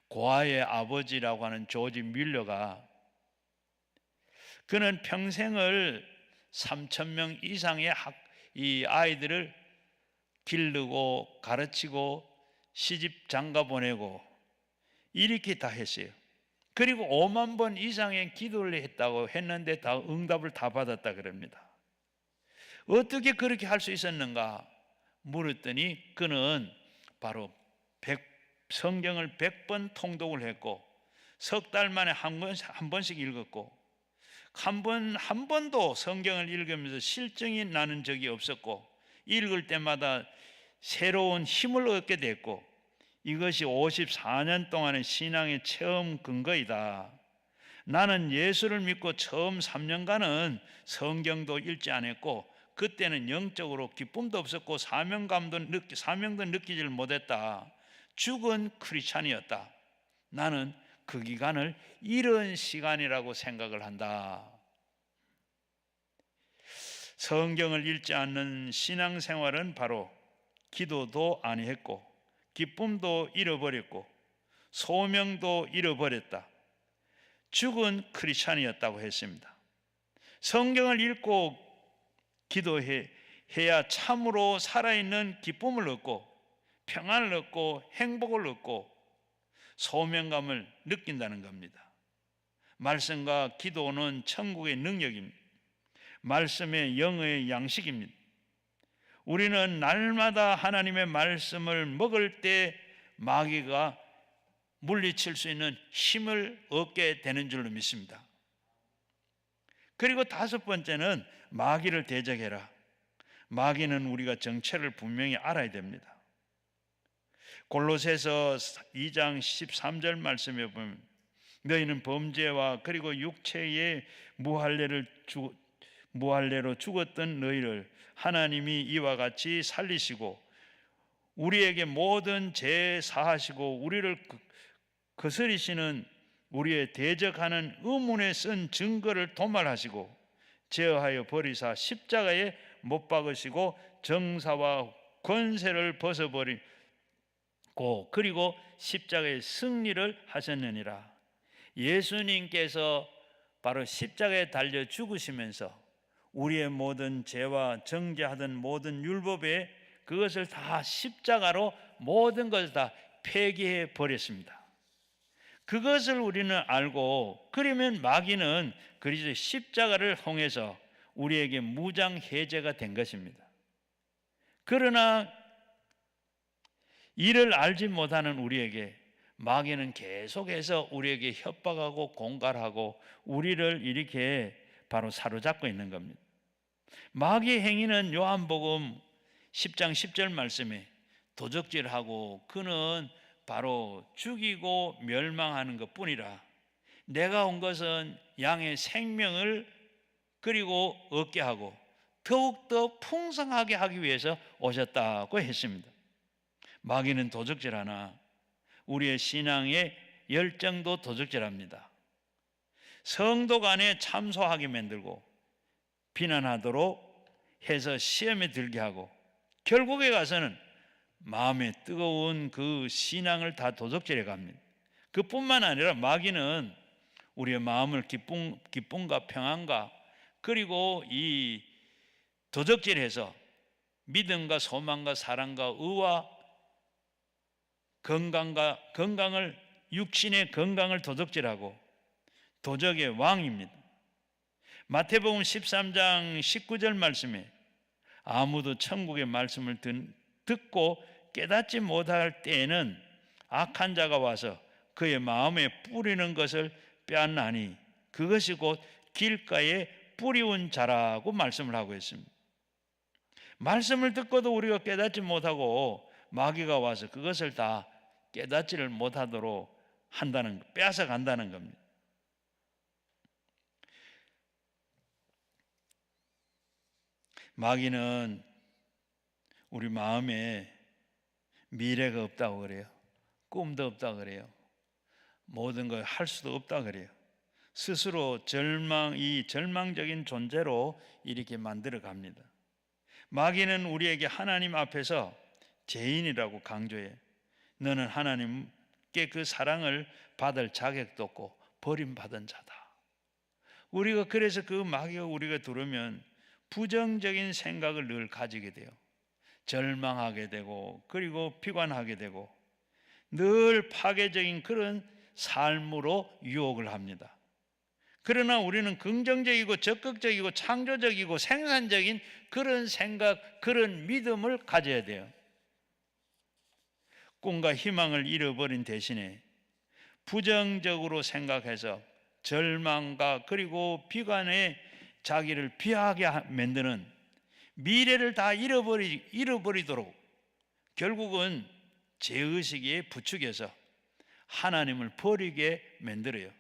고아의 아버지라고 하는 조지 뮬러가 그는 평생을 3,000명 이상의 이 아이들을 기르고 가르치고 시집 장가 보내고 이렇게 다 했어요. 그리고 5만 번 이상의 기도를 했다고 했는데 다 응답을 다 받았다 그럽니다. 어떻게 그렇게 할 수 있었는가 물었더니 그는 바로 성경을 100번 통독을 했고 석 달 만에 한 번씩 읽었고 한 번도 성경을 읽으면서 실증이 나는 적이 없었고 읽을 때마다 새로운 힘을 얻게 됐고 이것이 54년 동안의 신앙의 체험 근거이다. 나는 예수를 믿고 처음 3년간은 성경도 읽지 않았고 그때는 영적으로 기쁨도 없었고 사명도 느끼질 못했다. 죽은 크리스찬이었다. 나는 그 기간을 잃은 시간이라고 생각을 한다. 성경을 읽지 않는 신앙생활은 바로 기도도 아니했고 기쁨도 잃어버렸고 소명도 잃어버렸다. 죽은 크리스찬이었다고 했습니다. 성경을 읽고 기도해야 참으로 살아있는 기쁨을 얻고 평안을 얻고 행복을 얻고 소명감을 느낀다는 겁니다. 말씀과 기도는 천국의 능력입니다. 말씀의 영의 양식입니다. 우리는 날마다 하나님의 말씀을 먹을 때 마귀가 물리칠 수 있는 힘을 얻게 되는 줄로 믿습니다. 그리고 다섯 번째는 마귀를 대적해라. 마귀는 우리가 정체를 분명히 알아야 됩니다. 골로새서 2장 13절 말씀에 보면 너희는 범죄와 그리고 육체의 무할례로 죽었던 너희를 하나님이 이와 같이 살리시고 우리에게 모든 죄 사하시고 우리를 거스리시는 우리의 대적하는 의문에 쓴 증거를 도말하시고 제어하여 버리사 십자가에 못 박으시고 정사와 권세를 벗어버리고 그리고 십자가의 승리를 하셨느니라. 예수님께서 바로 십자가에 달려 죽으시면서 우리의 모든 죄와 정죄하던 모든 율법에 그것을 다 십자가로 모든 것을 다 폐기해 버렸습니다. 그것을 우리는 알고 그러면 마귀는 그리스도의 십자가를 통해서 우리에게 무장 해제가 된 것입니다. 그러나 이를 알지 못하는 우리에게 마귀는 계속해서 우리에게 협박하고 공갈하고 우리를 이렇게 바로 사로잡고 있는 겁니다. 마귀의 행위는 요한복음 10장 10절 말씀에 도적질하고 그는 바로 죽이고 멸망하는 것뿐이라. 내가 온 것은 양의 생명을 그리고 얻게 하고 더욱더 풍성하게 하기 위해서 오셨다고 했습니다. 마귀는 도적질하나 우리의 신앙의 열정도 도적질합니다. 성도 간에 참소하게 만들고 비난하도록 해서 시험에 들게 하고 결국에 가서는 마음에 뜨거운 그 신앙을 다 도적질해 갑니다. 그뿐만 아니라 마귀는 우리의 마음을 기쁨과 평안과 그리고 이 도적질해서 믿음과 소망과 사랑과 의와 건강을 육신의 건강을 도적질하고 도적의 왕입니다. 마태복음 13장 19절 말씀에 아무도 천국의 말씀을 듣고 깨닫지 못할 때에는 악한 자가 와서 그의 마음에 뿌리는 것을 빼앗나니 그것이 곧 길가에 뿌리운 자라고 말씀을 하고 있습니다. 말씀을 듣고도 우리가 깨닫지 못하고 마귀가 와서 그것을 다 깨닫지를 못하도록 빼앗아 간다는 겁니다. 마귀는 우리 마음에 미래가 없다고 그래요. 꿈도 없다고 그래요. 모든 걸 할 수도 없다고 그래요. 스스로 절망적인 존재로 이렇게 만들어 갑니다. 마귀는 우리에게 하나님 앞에서 죄인이라고 강조해. 너는 하나님께 그 사랑을 받을 자격도 없고 버림받은 자다. 우리가 그래서 그 마귀가 우리가 들으면 부정적인 생각을 늘 가지게 돼요. 절망하게 되고 그리고 비관하게 되고 늘 파괴적인 그런 삶으로 유혹을 합니다. 그러나 우리는 긍정적이고 적극적이고 창조적이고 생산적인 그런 생각, 그런 믿음을 가져야 돼요. 꿈과 희망을 잃어버린 대신에 부정적으로 생각해서 절망과 그리고 비관에 자기를 비하게 만드는, 미래를 다 잃어버리도록 결국은 죄의식에 부추겨서 하나님을 버리게 만들어요.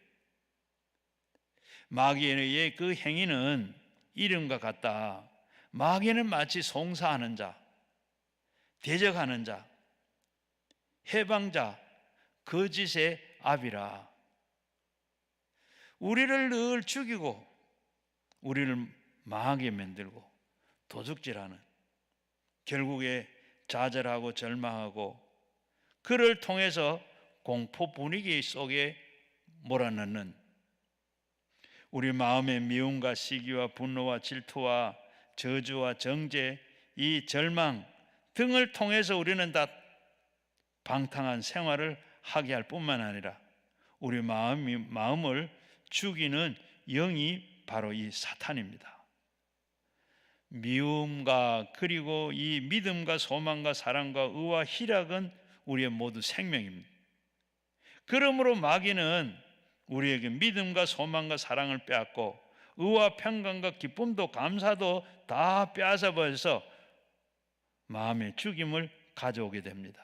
마귀의 그 행위는 이름과 같다. 마귀는 마치 송사하는 자, 대적하는 자, 해방자, 거짓의 압이라. 우리를 늘 죽이고 우리를 망하게 만들고 도둑질하는, 결국에 좌절하고 절망하고 그를 통해서 공포 분위기 속에 몰아넣는, 우리 마음의 미움과 시기와 분노와 질투와 저주와 정죄, 이 절망 등을 통해서 우리는 다 방탕한 생활을 하게 할 뿐만 아니라 우리 마음을 죽이는 영이 바로 이 사탄입니다. 미움과 그리고 이 믿음과 소망과 사랑과 의와 희락은 우리의 모두 생명입니다. 그러므로 마귀는 우리에게 믿음과 소망과 사랑을 빼앗고 의와 평강과 기쁨도 감사도 다 빼앗아 버려서 마음의 죽임을 가져오게 됩니다.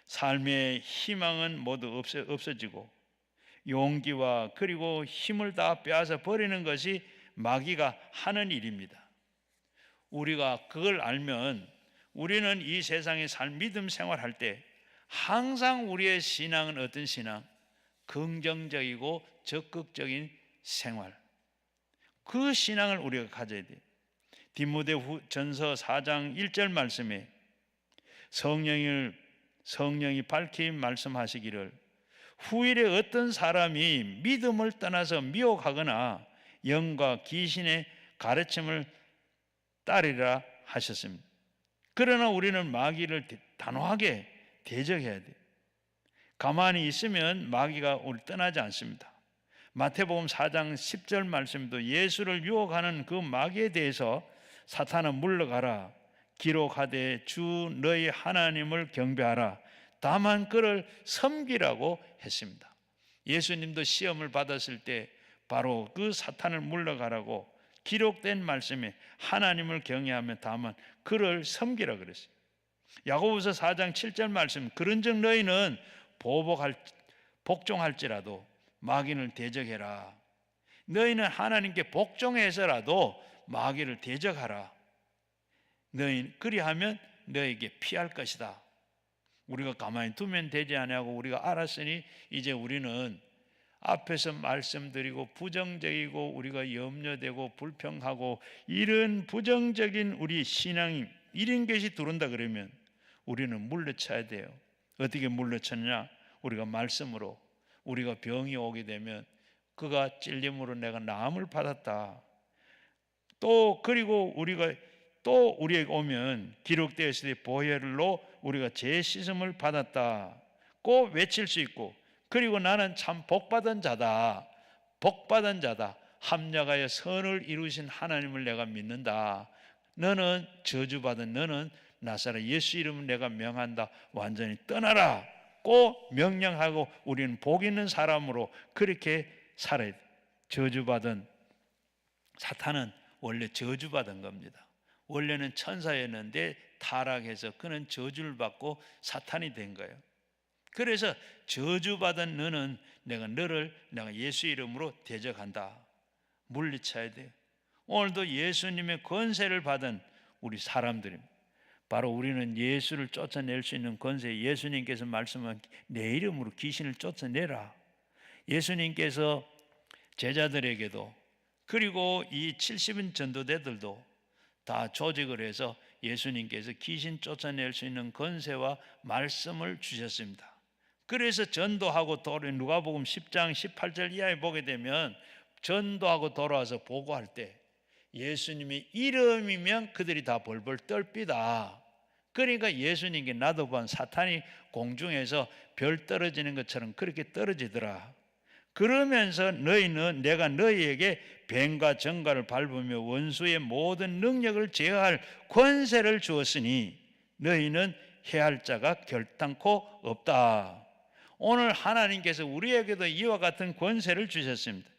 삶의 희망은 모두 없어지고 용기와 그리고 힘을 다 빼앗아 버리는 것이 마귀가 하는 일입니다. 우리가 그걸 알면 우리는 이 세상에 믿음 생활할 때 항상 우리의 신앙은 어떤 신앙? 긍정적이고 적극적인 생활, 그 신앙을 우리가 가져야 돼요. 디모데전서 4장 1절 말씀에 성령이 밝히 말씀하시기를 후일에 어떤 사람이 믿음을 떠나서 미혹하거나 영과 귀신의 가르침을 따르리라 하셨습니다. 그러나 우리는 마귀를 단호하게 대적해야 돼요. 가만히 있으면 마귀가 우리를 떠나지 않습니다. 마태복음 4장 10절 말씀도 예수를 유혹하는 그 마귀에 대해서 사탄아 물러가라, 기록하되 주 너희 하나님을 경배하라, 다만 그를 섬기라고 했습니다. 예수님도 시험을 받았을 때 바로 그 사탄을 물러가라고 기록된 말씀에 하나님을 경외하며 다만 그를 섬기라 그랬어요. 야고보서 4장 7절 말씀, 그런즉 너희는 복종할지라도 마귀를 대적해라. 너희는 하나님께 복종해서라도 마귀를 대적하라. 너희 그리하면 너에게 피할 것이다. 우리가 가만히 두면 되지 아니하고 우리가 알았으니 이제 우리는 앞에서 말씀드리고 부정적이고 우리가 염려되고 불평하고 이런 부정적인 우리 신앙이 이런 것이 들어온다 그러면 우리는 물러쳐야 돼요. 어떻게 물러쳤냐? 우리가 말씀으로, 우리가 병이 오게 되면 그가 찔림으로 내가 나음을 받았다. 또 그리고 우리가 또 우리에게 오면 기록되어 있을 때 보혈로 우리가 죄 씻음을 받았다. 꼭 외칠 수 있고, 그리고 나는 참 복받은 자다. 복받은 자다. 합력하여 선을 이루신 하나님을 내가 믿는다. 너는 저주받은 너는 나사렛 예수 이름을 내가 명한다. 완전히 떠나라. 꼭 명령하고 우리는 복 있는 사람으로 그렇게 살아야 돼. 저주받은 사탄은 원래 저주받은 겁니다. 원래는 천사였는데 타락해서 그는 저주를 받고 사탄이 된 거예요. 그래서 저주받은 너는 내가 예수 이름으로 대적한다. 물리쳐야 돼요. 오늘도 예수님의 권세를 받은 우리 사람들입니다. 바로 우리는 예수를 쫓아낼 수 있는 권세, 예수님께서 말씀한 내 이름으로 귀신을 쫓아내라. 예수님께서 제자들에게도 그리고 이 70인 전도대들도 다 조직을 해서 예수님께서 귀신 쫓아낼 수 있는 권세와 말씀을 주셨습니다. 그래서 전도하고 누가복음 10장 18절 이하에 보게 되면 전도하고 돌아와서 보고할 때 예수님의 이름이면 그들이 다 벌벌 떨삐다. 그러니까 예수님께 나도 본 사탄이 공중에서 별 떨어지는 것처럼 그렇게 떨어지더라. 그러면서 너희는 내가 너희에게 뱀과 정갈을 밟으며 원수의 모든 능력을 제어할 권세를 주었으니 너희는 해할 자가 결단코 없다. 오늘 하나님께서 우리에게도 이와 같은 권세를 주셨습니다.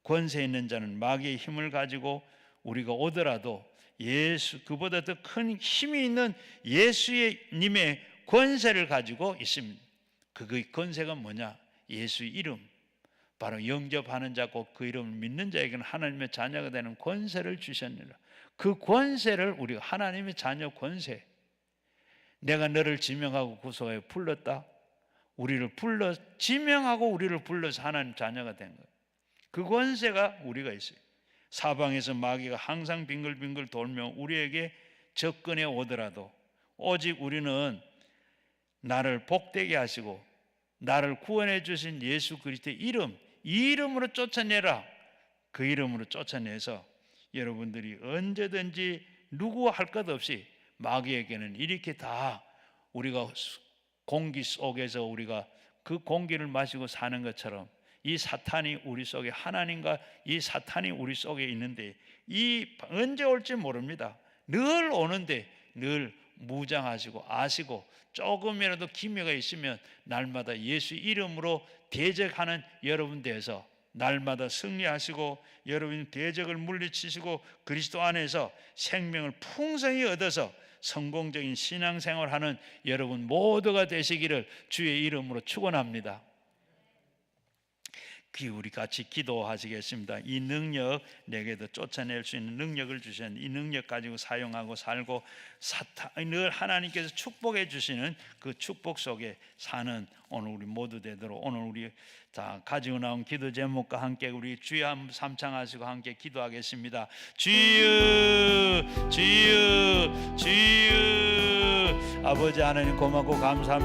권세 있는 자는 마귀의 힘을 가지고 우리가 오더라도 예수, 그보다 더 큰 힘이 있는 예수님의 권세를 가지고 있습니다. 그 권세가 뭐냐? 예수의 이름, 바로 영접하는 자고 그 이름을 믿는 자에게는 하나님의 자녀가 되는 권세를 주셨느니라. 그 권세를 우리가 하나님의 자녀 권세, 내가 너를 지명하고 구속하여 불렀다, 우리를 불러 지명하고 우리를 불러서 하나님 자녀가 된 거예요. 그 권세가 우리가 있어요. 사방에서 마귀가 항상 빙글빙글 돌며 우리에게 접근해 오더라도 오직 우리는 나를 복되게 하시고 나를 구원해 주신 예수 그리스도의 이름, 이 이름으로 쫓아내라. 그 이름으로 쫓아내서 여러분들이 언제든지 누구와 할 것 없이 마귀에게는 이렇게 다 우리가 공기 속에서 우리가 그 공기를 마시고 사는 것처럼 이 사탄이 우리 속에, 하나님과 이 사탄이 우리 속에 있는데 이 언제 올지 모릅니다. 늘 오는데 늘 무장하시고 아시고 조금이라도 기회가 있으면 날마다 예수 이름으로 대적하는 여러분 되어서 날마다 승리하시고 여러분 대적을 물리치시고 그리스도 안에서 생명을 풍성히 얻어서 성공적인 신앙생활하는 여러분 모두가 되시기를 주의 이름으로 축원합니다. 우리 같이 기도하시겠습니다. 이 능력, 내게도 쫓아낼 수 있는 능력을 주셨는데 이 능력 가지고 사용하고 살고 늘 하나님께서 축복해 주시는 그 축복 속에 사는 오늘 우리 모두 되도록 오늘 우리 다 가지고 나온 기도 제목과 함께 우리 주여 한번 삼창하시고 함께 기도하겠습니다. 주여 주여 주여. 아버지 하나님 고맙고 감사합니다.